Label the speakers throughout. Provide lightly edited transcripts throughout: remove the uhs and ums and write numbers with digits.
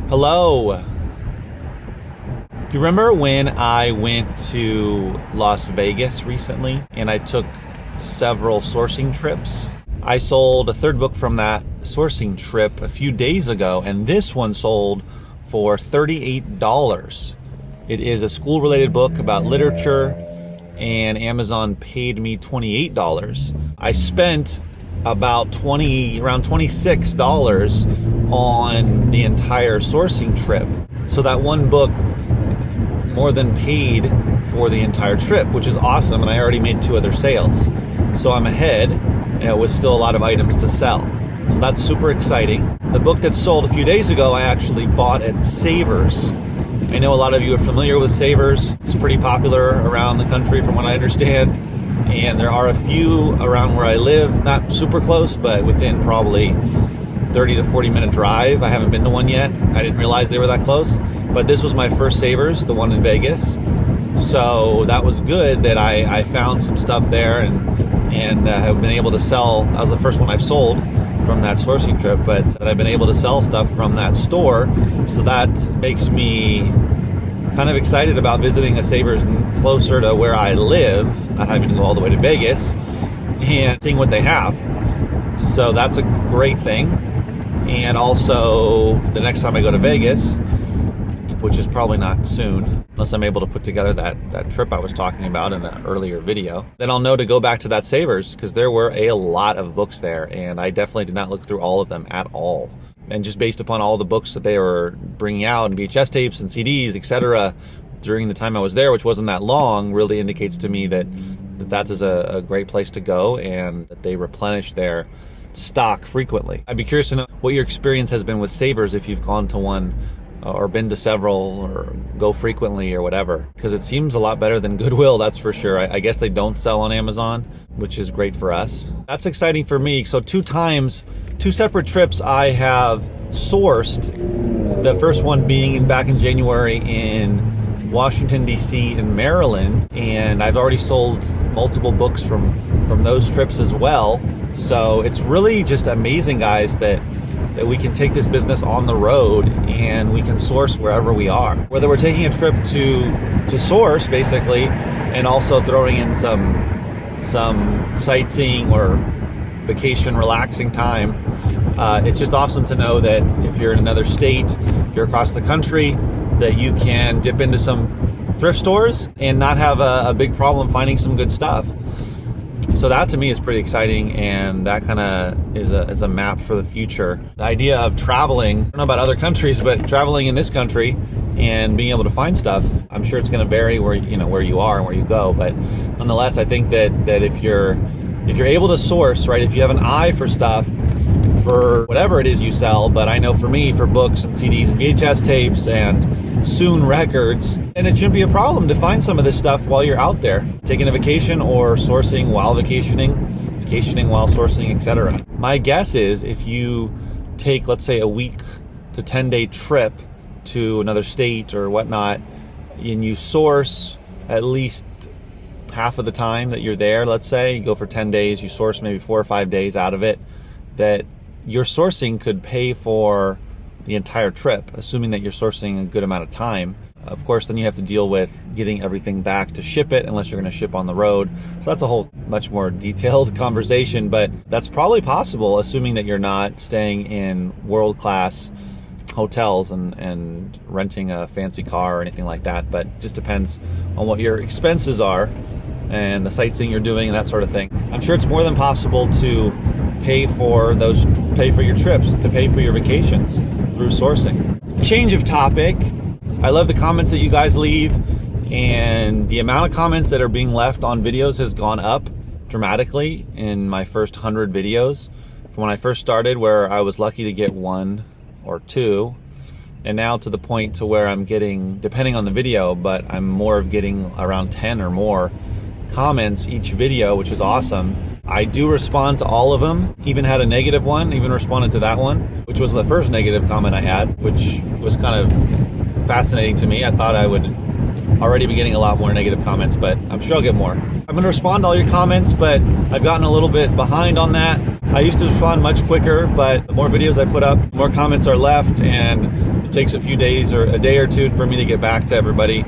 Speaker 1: Hello. Do you remember when I went to Las Vegas recently and I took several sourcing trips? I sold a third book from that sourcing trip a few days ago, and this one sold for $38. It is a school-related book about literature, and Amazon paid me $28. I spent about around $26 on the entire sourcing trip. So that one book more than paid for the entire trip, which is awesome, and I already made 2 other sales. So I'm ahead, with still a lot of items to sell. So that's super exciting. The book that sold a few days ago, I actually bought at Savers. I know a lot of you are familiar with Savers. It's pretty popular around the country from what I understand. And there are a few around where I live, not super close, but within probably 30 to 40 minute drive. I haven't been to one yet. I didn't realize they were that close. But this was my first Savers, the one in Vegas. So that was good that I found some stuff there and have been able to sell. That was the first one I've sold from that sourcing trip, but I've been able to sell stuff from that store. So that makes me kind of excited about visiting a Savers closer to where I live, not having to go all the way to Vegas, and seeing what they have. So that's a great thing. And also, the next time I go to Vegas, which is probably not soon, unless I'm able to put together that trip I was talking about in an earlier video, then I'll know to go back to that Savers, because there were a lot of books there, and I definitely did not look through all of them at all. And just based upon all the books that they were bringing out, and VHS tapes and CDs, etc., during the time I was there, which wasn't that long, really indicates to me that is a great place to go, and that they replenish their stock frequently. I'd be curious to know what your experience has been with Savers, if you've gone to one or been to several or go frequently or whatever, because it seems a lot better than Goodwill, that's for sure. I guess they don't sell on Amazon, which is great for us. That's exciting for me. So 2 separate trips I have sourced, the first one being back in January in Washington, D.C. and Maryland, and I've already sold multiple books from those trips as well. So it's really just amazing, guys, that we can take this business on the road and we can source wherever we are. Whether we're taking a trip to source, basically, and also throwing in some sightseeing or vacation relaxing time, it's just awesome to know that if you're in another state, if you're across the country, that you can dip into some thrift stores and not have a big problem finding some good stuff. So that to me is pretty exciting, and that kind of is a map for the future. The idea of traveling, I don't know about other countries, but traveling in this country and being able to find stuff, I'm sure it's going to vary where you are and where you go, but nonetheless, I think that if you're able to source, right, if you have an eye for stuff, for whatever it is you sell, but I know for me, for books and CDs and VHS tapes and soon records, and it shouldn't be a problem to find some of this stuff while you're out there, taking a vacation or sourcing while vacationing while sourcing, etc. My guess is if you take, let's say, a week to 10-day trip to another state or whatnot, and you source at least half of the time that you're there, let's say, you go for 10 days, you source maybe 4 or 5 days out of it, that your sourcing could pay for the entire trip, assuming that you're sourcing a good amount of time. Of course, then you have to deal with getting everything back to ship it, unless you're going to ship on the road. So that's a whole much more detailed conversation, but that's probably possible, assuming that you're not staying in world-class hotels and renting a fancy car or anything like that. But it just depends on what your expenses are and the sightseeing you're doing and that sort of thing. I'm sure it's more than possible to pay for your trips, to pay for your vacations through sourcing. Change of topic. I love the comments that you guys leave, and the amount of comments that are being left on videos has gone up dramatically in my first 100 videos. From when I first started, where I was lucky to get 1 or 2, and now to the point to where I'm getting, depending on the video, but I'm more of getting around 10 or more comments each video, which is awesome. I do respond to all of them. Even had a negative one, even responded to that one, which was the first negative comment I had, which was kind of fascinating to me. I thought I would already be getting a lot more negative comments, but I'm sure I'll get more. I'm going to respond to all your comments, but I've gotten a little bit behind on that. I used to respond much quicker, but the more videos I put up, more comments are left, and it takes a few days or a day or two for me to get back to everybody.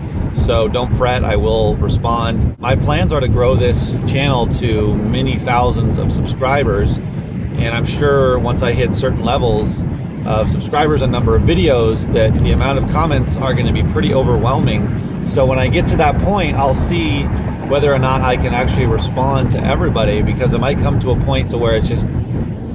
Speaker 1: So don't fret, I will respond. My plans are to grow this channel to many thousands of subscribers, and I'm sure once I hit certain levels of subscribers and number of videos that the amount of comments are going to be pretty overwhelming. So when I get to that point, I'll see whether or not I can actually respond to everybody, because it might come to a point to where it just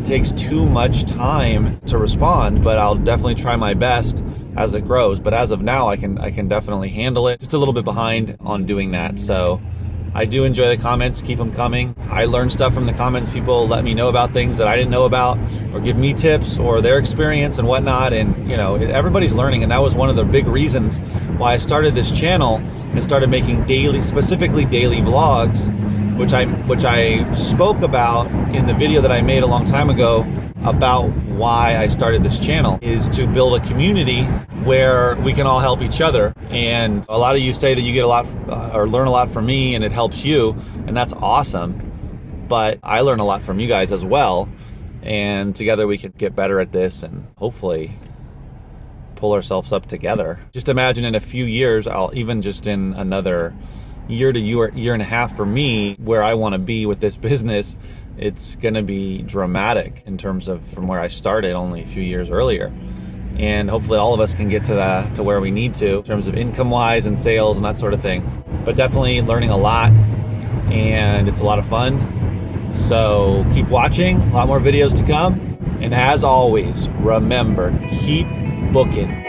Speaker 1: takes too much time to respond, but I'll definitely try my best as it grows. But as of now, I can definitely handle it. Just a little bit behind on doing that. So I do enjoy the comments, keep them coming. I learn stuff from the comments. People let me know about things that I didn't know about, or give me tips or their experience and whatnot. And you know, everybody's learning, and that was one of the big reasons why I started this channel and started making specifically daily vlogs, which I spoke about in the video that I made a long time ago about why I started this channel, is to build a community where we can all help each other. And a lot of you say that you get a lot or learn a lot from me and it helps you, and that's awesome. But I learn a lot from you guys as well, and together we can get better at this and hopefully pull ourselves up together. Just imagine in a few years, even just in another year to year and a half for me, where I want to be with this business, it's going to be dramatic in terms of from where I started only a few years earlier. And hopefully all of us can get to where we need to in terms of income wise and sales and that sort of thing. But definitely learning a lot, and it's a lot of fun. So keep watching, a lot more videos to come. And as always, remember, keep booking.